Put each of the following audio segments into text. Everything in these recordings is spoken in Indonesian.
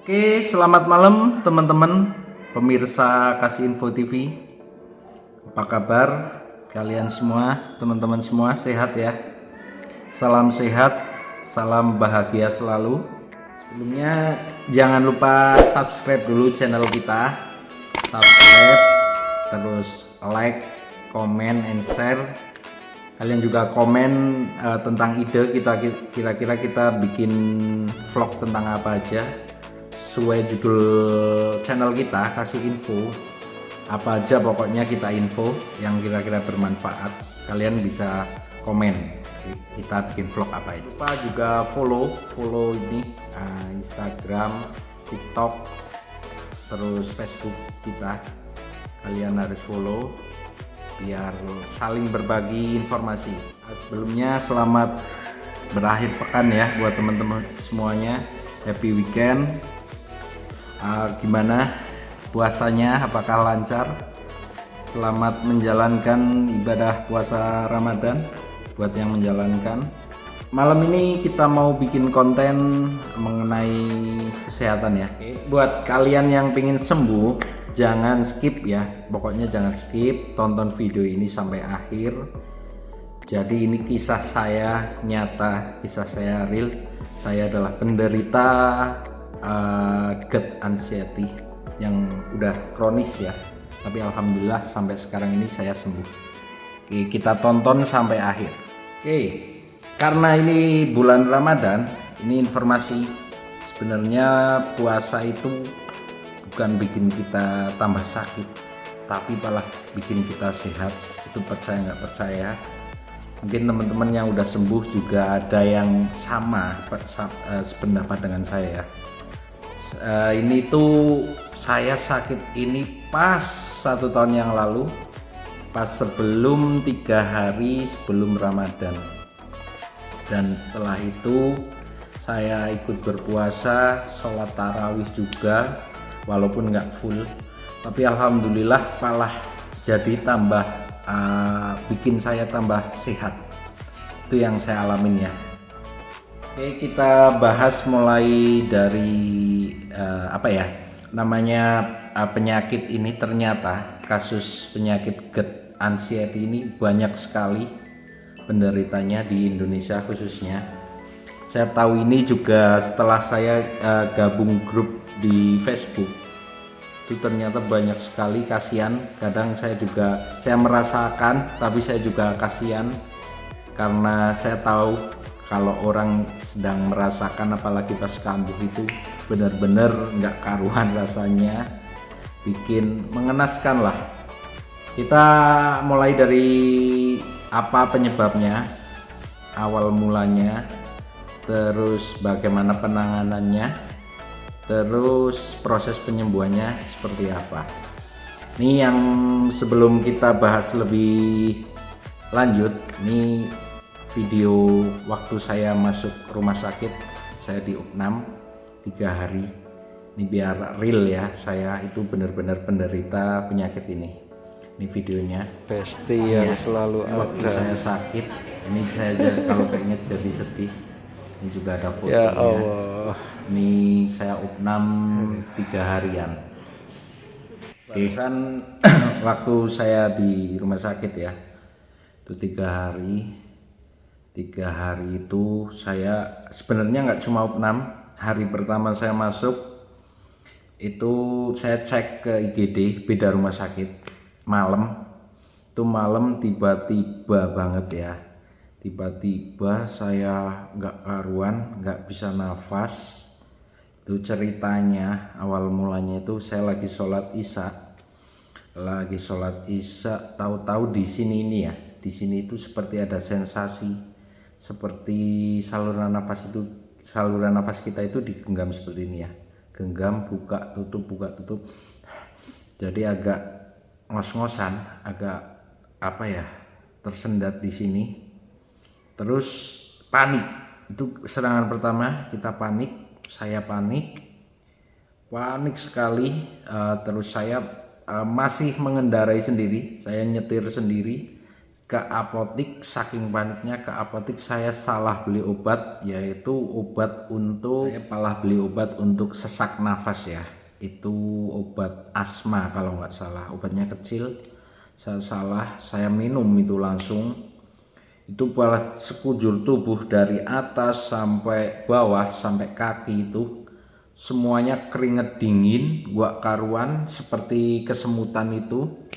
Oke, selamat malam teman-teman pemirsa Kasih Info TV. Apa kabar kalian semua, teman-teman semua, sehat ya? Salam sehat, salam bahagia selalu. Sebelumnya jangan lupa subscribe dulu channel kita. Subscribe, terus like, comment, and share. Kalian juga komen tentang ide kita kira-kira kita bikin vlog tentang apa aja sesuai judul channel kita, Kasih Info. Apa aja pokoknya kita info yang kira-kira bermanfaat. Kalian bisa komen kita bikin vlog apa aja. Lupa juga follow ini Instagram, TikTok, terus Facebook kita. Kalian harus follow biar saling berbagi informasi. Sebelumnya selamat berakhir pekan ya buat teman-teman semuanya. Happy weekend. Gimana puasanya, apakah lancar? Selamat menjalankan ibadah puasa Ramadan buat yang menjalankan. Malam ini kita mau bikin konten mengenai kesehatan ya. Buat kalian yang pengen sembuh, jangan skip ya, pokoknya jangan skip, tonton video ini sampai akhir. Jadi ini kisah saya nyata, kisah saya real. Saya adalah penderita GERD anxiety yang udah kronis ya, tapi alhamdulillah sampai sekarang ini saya sembuh. Oke, kita tonton sampai akhir. Oke, karena ini bulan Ramadan, ini informasi sebenarnya puasa itu bukan bikin kita tambah sakit, tapi malah bikin kita sehat. Itu percaya nggak percaya. Mungkin teman-teman yang udah sembuh juga ada yang sama sependapat dengan saya. Ini tuh saya sakit ini pas 1 tahun yang lalu, pas sebelum 3 hari sebelum Ramadan. Dan setelah itu saya ikut berpuasa, sholat tarawih juga, walaupun nggak full, tapi alhamdulillah malah jadi tambah bikin saya tambah sehat. Itu yang saya alamin ya. Oke, kita bahas mulai dari penyakit ini. Ternyata kasus penyakit GERD anxiety ini banyak sekali penderitanya di Indonesia khususnya. Saya tahu ini juga setelah saya gabung grup di Facebook. Itu ternyata banyak sekali, kasihan. Kadang saya merasakan, tapi saya juga kasihan karena saya tahu kalau orang sedang merasakan, apalagi pas kambuh, itu benar-benar nggak karuan rasanya, bikin mengenaskan lah. Kita mulai dari apa penyebabnya, awal mulanya, terus bagaimana penanganannya, terus proses penyembuhannya seperti apa. Ini yang sebelum kita bahas lebih lanjut, ini video waktu saya masuk rumah sakit, saya di UPNAM 3 hari. Ini biar real ya, saya itu benar-benar penderita penyakit ini. Ini videonya. Besti yang selalu Waktu ada. saya sakit, ini saya kalau keinget jadi sedih. Ini juga ada fotonya. Ya Allah. Ini saya UPNAM 3 harian. Barusan waktu saya di rumah sakit ya, itu 3 hari. 3 hari itu saya sebenarnya nggak cuma UPNAM. Hari pertama saya masuk itu saya cek ke IGD, beda rumah sakit, malam. Itu malam tiba-tiba banget ya, tiba-tiba saya nggak karuan, nggak bisa nafas. Itu ceritanya awal mulanya itu saya lagi sholat isya, tahu-tahu di sini ini ya, di sini itu seperti ada sensasi, seperti saluran nafas kita itu digenggam seperti ini ya, genggam, buka tutup. Jadi agak ngos-ngosan, agak tersendat di sini. Terus panik, itu serangan pertama kita panik, saya panik sekali. Terus saya masih mengendarai sendiri, saya nyetir sendiri ke apotik, saking paniknya ke apotik saya salah beli obat, yaitu obat untuk sesak nafas ya. Itu obat asma kalau nggak salah, obatnya kecil. Saya minum itu langsung, itu malah sekujur tubuh dari atas sampai bawah sampai kaki itu semuanya keringet dingin, gua karuan seperti kesemutan itu.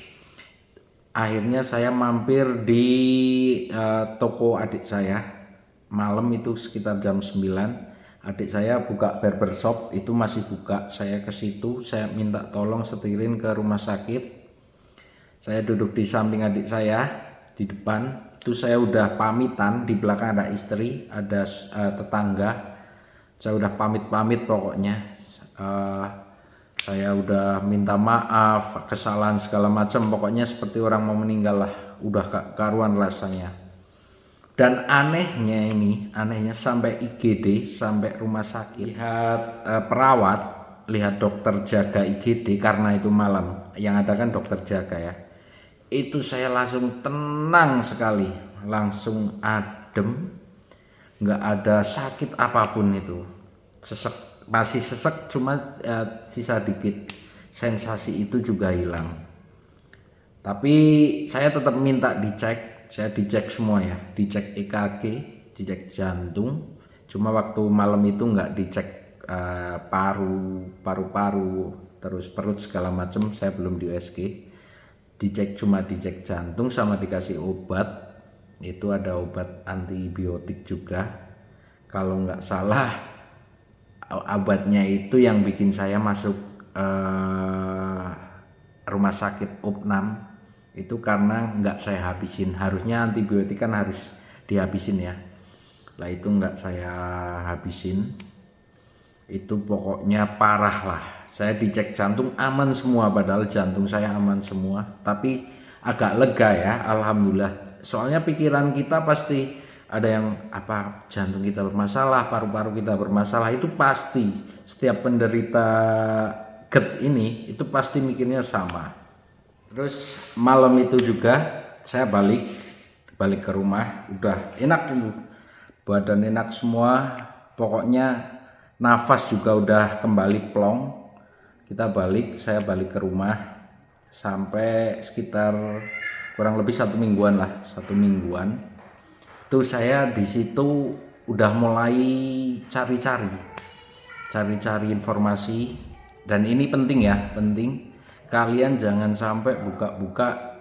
Akhirnya saya mampir di toko adik saya malam itu sekitar jam 9. Adik saya buka barbershop, itu masih buka. Saya ke situ, saya minta tolong setirin ke rumah sakit. Saya duduk di samping adik saya di depan. Itu saya udah pamitan, di belakang ada istri, ada tetangga. Saya udah pamit pokoknya. Saya udah minta maaf, kesalahan segala macam, pokoknya seperti orang mau meninggal lah, udah karuan rasanya. Dan anehnya sampai IGD, sampai rumah sakit, lihat perawat, lihat dokter jaga IGD, karena itu malam, yang ada kan dokter jaga ya. Itu saya langsung tenang sekali, langsung adem, nggak ada sakit apapun itu. Masih sesek, cuma sisa dikit, sensasi itu juga hilang. Tapi saya tetap minta dicek, saya dicek semua ya, dicek EKG, dicek jantung. Cuma waktu malam itu nggak dicek paru-paru, terus perut segala macam, saya belum di USG. Cuma dicek jantung sama dikasih obat. Itu ada obat antibiotik juga, kalau nggak salah. Obatnya itu yang bikin saya masuk rumah sakit UPNAM itu karena nggak saya habisin. Harusnya antibiotik kan harus dihabisin ya, lah itu nggak saya habisin. Itu pokoknya parah lah. Saya dicek jantung aman semua, padahal jantung saya aman semua, tapi agak lega ya, alhamdulillah. Soalnya pikiran kita pasti ada yang jantung kita bermasalah, paru-paru kita bermasalah, itu pasti. Setiap penderita GERD ini itu pasti mikirnya sama. Terus malam itu juga saya balik ke rumah, udah enak dulu, badan enak semua, pokoknya nafas juga udah kembali plong. Saya balik ke rumah sampai sekitar kurang lebih 1 mingguan lah, 1 mingguan. Itu saya di situ udah mulai cari-cari informasi, dan ini penting ya, penting kalian jangan sampai buka-buka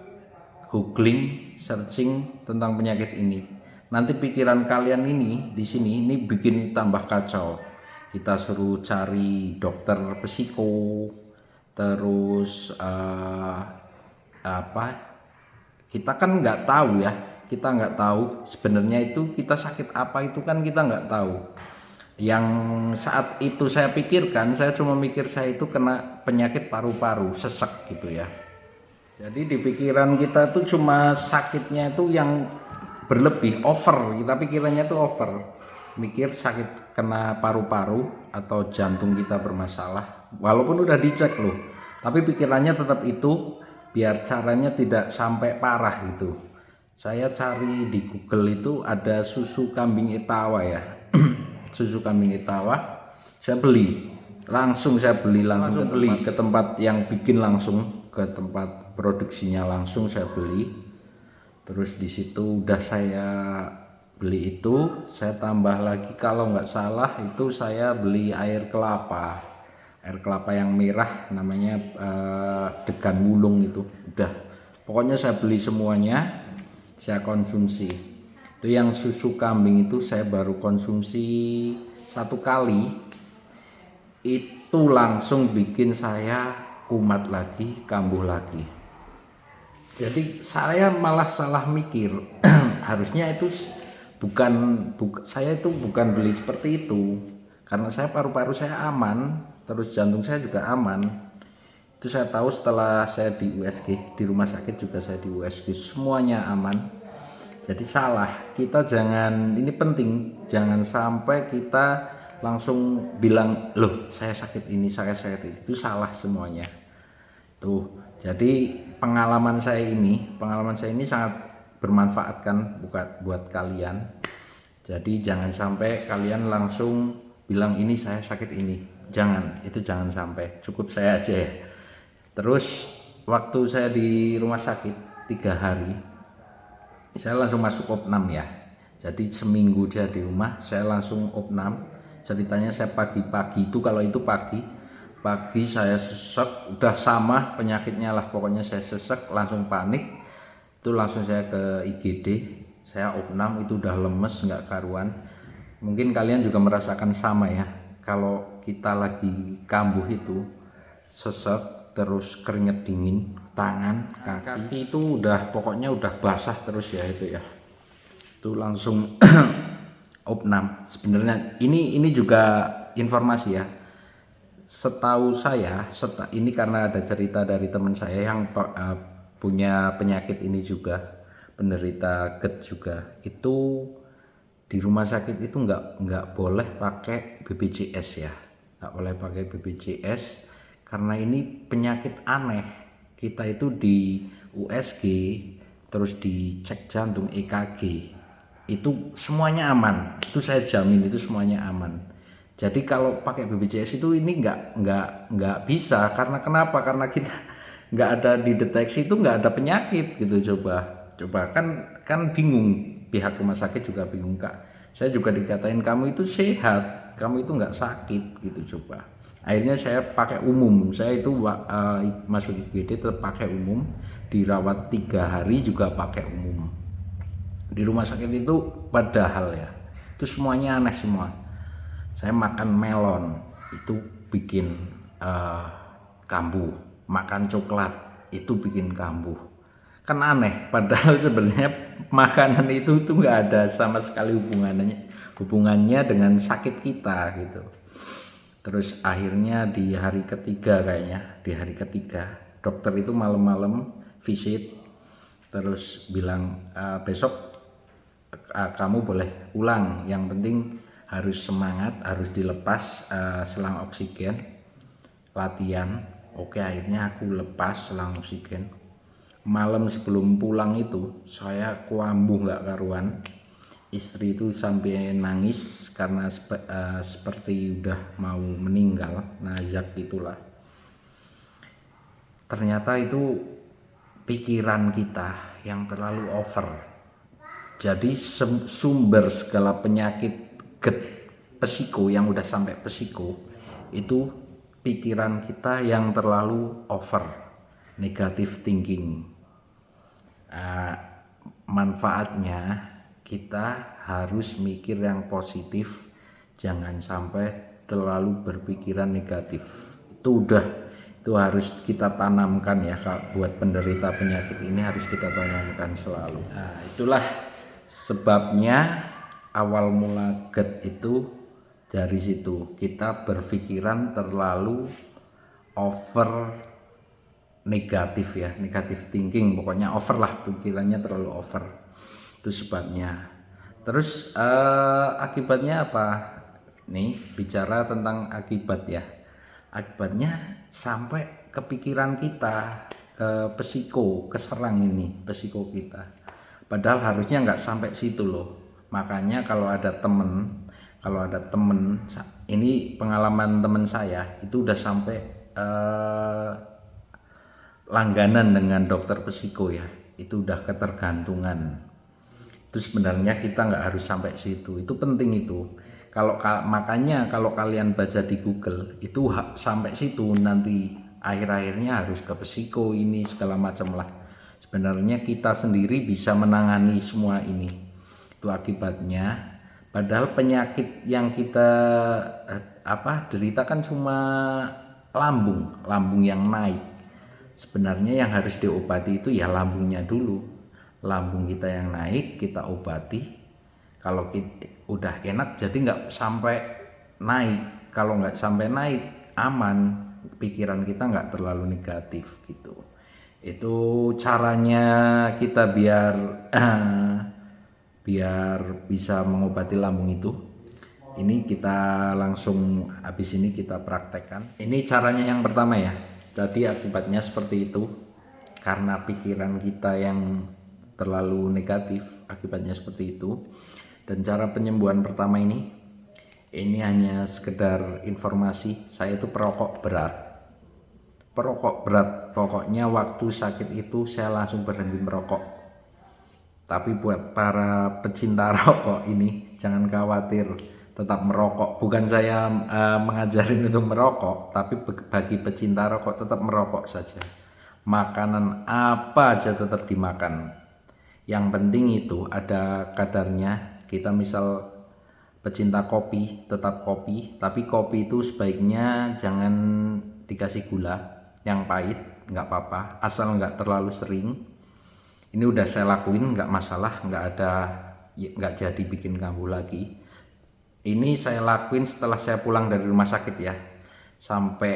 googling, searching tentang penyakit ini. Nanti pikiran kalian ini di sini ini bikin tambah kacau. Kita suruh cari dokter psiko, terus kita kan nggak tahu ya. Kita nggak tahu sebenarnya itu kita sakit apa, itu kan kita nggak tahu. Yang saat itu saya pikirkan, saya cuma mikir saya itu kena penyakit paru-paru, sesek gitu ya. Jadi di pikiran kita tuh cuma sakitnya itu yang berlebih, over. Kita pikirannya tuh over, mikir sakit kena paru-paru atau jantung kita bermasalah, walaupun udah dicek loh, tapi pikirannya tetap itu, biar caranya tidak sampai parah gitu. Saya cari di Google itu ada susu kambing Etawa ya. Susu kambing Etawa saya beli langsung ke tempat yang bikin, langsung ke tempat produksinya, langsung saya beli. Terus di situ udah saya beli itu, saya tambah lagi kalau nggak salah itu saya beli air kelapa yang merah, namanya Degan Wulung itu. Udah pokoknya saya beli semuanya, saya konsumsi. Itu yang susu kambing itu saya baru konsumsi 1 kali, itu langsung bikin saya kumat lagi, kambuh lagi. Jadi saya malah salah mikir. Harusnya itu saya itu bukan beli seperti itu, karena saya paru-paru saya aman, terus jantung saya juga aman. Itu saya tahu setelah saya di USG, di rumah sakit juga saya di USG, semuanya aman. Jadi salah, kita jangan, ini penting, jangan sampai kita langsung bilang, loh saya sakit ini, saya sakit itu salah semuanya. Tuh, jadi pengalaman saya ini sangat bermanfaat kan buat kalian. Jadi jangan sampai kalian langsung bilang ini saya sakit ini. Jangan, itu jangan sampai. Cukup saya aja ya. Terus waktu saya di rumah sakit 3 hari, saya langsung masuk opnam ya. Jadi seminggu dia di rumah, saya langsung opnam. Ceritanya saya pagi-pagi itu, kalau itu pagi saya sesek, udah sama penyakitnya lah, pokoknya saya sesek, langsung panik. Itu langsung saya ke IGD, saya opnam, itu udah lemes nggak karuan. Mungkin kalian juga merasakan sama ya, kalau kita lagi kambuh itu sesek, terus keringet dingin, tangan, kaki itu udah pokoknya udah basah terus ya itu ya. Itu langsung opnam. Sebenarnya ini juga informasi ya. Setahu saya, ini karena ada cerita dari teman saya yang punya penyakit ini juga, penderita GERD juga. Itu di rumah sakit itu nggak boleh pakai BPJS ya, nggak boleh pakai BPJS karena ini penyakit aneh. Kita itu di USG terus dicek jantung, EKG, itu semuanya aman, itu saya jamin itu semuanya aman. Jadi kalau pakai BPJS itu ini nggak bisa. Karena kenapa? Karena kita nggak ada dideteksi, itu nggak ada penyakit gitu. Coba kan bingung, pihak rumah sakit juga bingung Kak. Saya juga dikatain kamu itu sehat, kamu itu nggak sakit gitu. Coba. Akhirnya saya pakai umum. Saya itu masuk IGD tetap pakai umum, dirawat 3 hari juga pakai umum. Di rumah sakit itu padahal ya, itu semuanya aneh semua. Saya makan melon itu bikin kambuh, makan coklat itu bikin kambuh. Kan aneh, padahal sebenarnya makanan itu nggak ada sama sekali hubungannya dengan sakit kita gitu. Terus akhirnya di hari ketiga dokter itu malam-malam visit, terus bilang besok kamu boleh pulang, yang penting harus semangat, harus dilepas selang oksigen, latihan. Oke, akhirnya aku lepas selang oksigen. Malam sebelum pulang itu saya kambuh nggak karuan. Istri itu sampai nangis karena seperti udah mau meninggal, nazak itulah. Ternyata itu pikiran kita yang terlalu over. Jadi sumber segala penyakit GERD psiko yang udah sampai psiko itu pikiran kita yang terlalu over, negative thinking. Manfaatnya kita harus mikir yang positif, jangan sampai terlalu berpikiran negatif. Itu harus kita tanamkan ya Kak, buat penderita penyakit ini harus kita tanamkan selalu. Nah, itulah sebabnya awal mula GERD itu dari situ. Kita berpikiran terlalu over negatif ya, negatif thinking, pokoknya over lah, pikirannya terlalu over. Itu sebabnya. Terus akibatnya apa? Nih bicara tentang akibat ya. Akibatnya sampai kepikiran kita, ke psiko, keserang ini psiko kita. Padahal harusnya nggak sampai situ loh. Makanya kalau ada temen, ini pengalaman temen saya itu udah sampai langganan dengan dokter psiko ya, itu udah ketergantungan. Itu sebenarnya kita nggak harus sampai situ, itu penting itu. Makanya kalau kalian baca di Google itu sampai situ, nanti akhir-akhirnya harus ke psiko ini segala macam lah. Sebenarnya kita sendiri bisa menangani semua ini. Itu akibatnya. Padahal penyakit yang kita derita kan cuma lambung yang naik. Sebenarnya yang harus diobati itu ya lambungnya dulu. Lambung kita yang naik kita obati. Kalau kita udah enak jadi nggak sampai naik. Kalau nggak sampai naik aman, pikiran kita nggak terlalu negatif gitu. Itu caranya kita biar bisa mengobati lambung itu. Ini kita langsung habis ini kita praktekkan. Ini caranya yang pertama ya. Jadi akibatnya seperti itu karena pikiran kita yang terlalu negatif akibatnya seperti itu. Dan cara penyembuhan pertama ini hanya sekedar informasi, saya itu perokok berat, pokoknya waktu sakit itu saya langsung berhenti merokok. Tapi buat para pecinta rokok ini jangan khawatir, tetap merokok. Bukan saya mengajarin untuk merokok, tapi bagi pecinta rokok tetap merokok saja. Makanan apa aja tetap dimakan. Yang penting itu ada kadarnya. Kita misal pecinta kopi, tetap kopi, tapi kopi itu sebaiknya jangan dikasih gula yang pahit, nggak apa-apa, asal nggak terlalu sering. Ini udah saya lakuin, nggak masalah, nggak jadi bikin kambuh lagi. Ini saya lakuin setelah saya pulang dari rumah sakit ya, sampai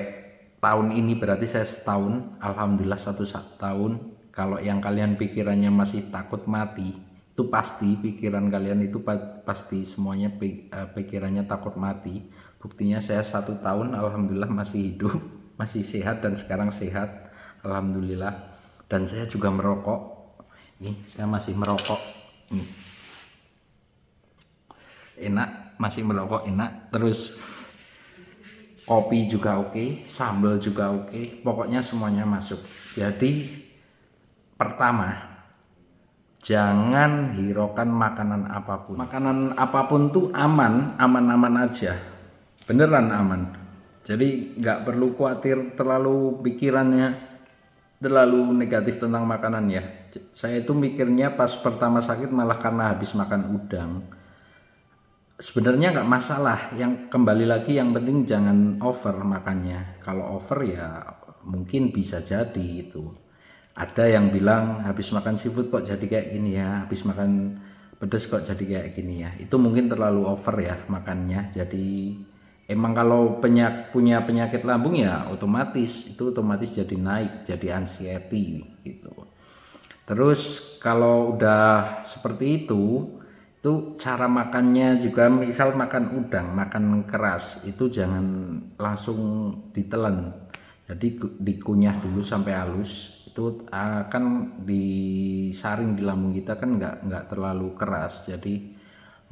tahun ini berarti saya setahun, alhamdulillah 1 tahun. Kalau yang kalian pikirannya masih takut mati, itu pasti pikiran kalian itu pasti semuanya pikirannya takut mati. Buktinya saya 1 tahun alhamdulillah masih hidup, masih sehat, dan sekarang sehat alhamdulillah. Dan saya juga merokok, nih saya masih merokok nih, enak, masih merokok enak. Terus kopi juga oke, sambal juga oke, pokoknya semuanya masuk. Jadi pertama, jangan hiraukan makanan apapun. Makanan apapun tuh aman aja, beneran aman. Jadi nggak perlu khawatir terlalu pikirannya terlalu negatif tentang makanan ya. Saya itu mikirnya pas pertama sakit malah karena habis makan udang. Sebenarnya nggak masalah, yang kembali lagi yang penting jangan over makannya. Kalau over ya mungkin bisa jadi itu. Ada yang bilang habis makan seafood kok jadi kayak gini ya, habis makan pedas kok jadi kayak gini ya. Itu mungkin terlalu over ya makannya. Jadi emang kalau punya penyakit lambung ya otomatis jadi naik, jadi anxiety gitu. Terus kalau udah seperti itu cara makannya juga, misal makan udang, makan keras, itu jangan langsung ditelan. Jadi dikunyah dulu sampai halus, itu akan disaring di lambung kita kan nggak terlalu keras, jadi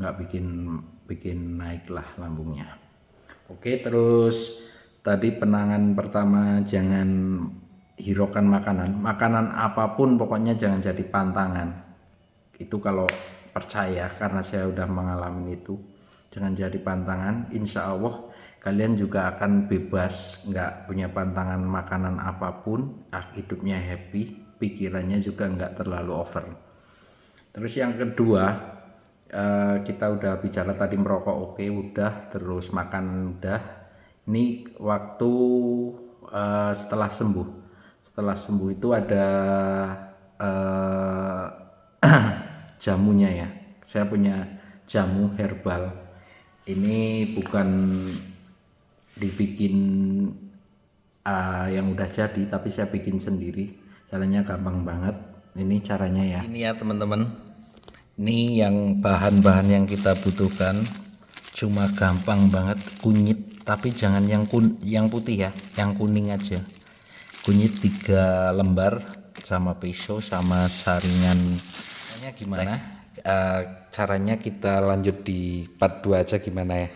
nggak bikin naik lah lambungnya. Oke, terus tadi penanganan pertama, jangan hiraukan makanan apapun, pokoknya jangan jadi pantangan. Itu kalau percaya, karena saya udah mengalami itu, jangan jadi pantangan. Insya Allah kalian juga akan bebas, nggak punya pantangan makanan apapun, hidupnya happy, pikirannya juga nggak terlalu over. Terus yang kedua, kita udah bicara tadi merokok oke, udah, terus makan udah. Ini waktu setelah sembuh itu ada jamunya ya. Saya punya jamu herbal. Ini bukan dibikin yang udah jadi, tapi saya bikin sendiri. Caranya gampang banget. Ini caranya ya. Ini ya teman-teman. Ini yang bahan-bahan yang kita butuhkan. Cuma gampang banget, kunyit, tapi jangan yang putih ya, yang kuning aja. Kunyit 3 lembar sama pisau sama saringan. Gimana? Caranya kita lanjut di part 2 aja gimana ya.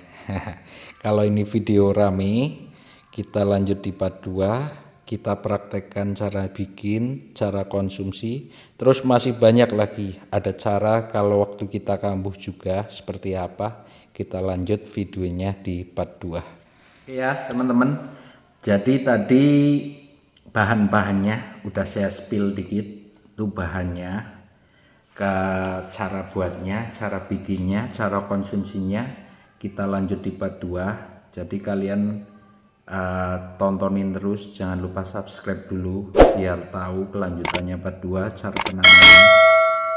Kalau ini video rame, kita lanjut di part 2, kita praktekkan cara bikin, cara konsumsi, terus masih banyak lagi. Ada cara kalau waktu kita kambuh juga seperti apa, kita lanjut videonya di part 2. Oke ya teman-teman, jadi tadi bahan-bahannya udah saya spill dikit, itu bahannya, ke cara buatnya, cara bikinnya, cara konsumsinya, kita lanjut di part 2. Jadi kalian tontonin terus, jangan lupa subscribe dulu biar tahu kelanjutannya part 2, cara penanganan.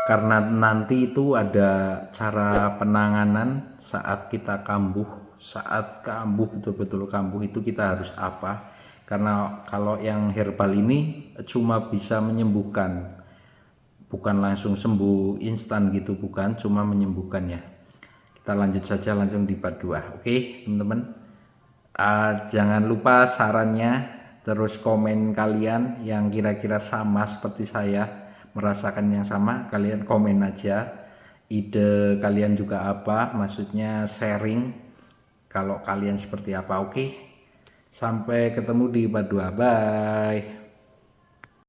Karena nanti itu ada cara penanganan saat kita kambuh, betul-betul kambuh itu kita harus apa. Karena kalau yang herbal ini cuma bisa menyembuhkan, bukan langsung sembuh instan gitu, bukan, cuma menyembuhkan ya. Kita lanjut saja langsung di part 2. Oke teman-teman, jangan lupa sarannya, terus komen kalian yang kira-kira sama seperti saya, merasakan yang sama, kalian komen aja ide kalian juga apa, maksudnya sharing kalau kalian seperti apa. Oke, sampai ketemu di part 2, bye.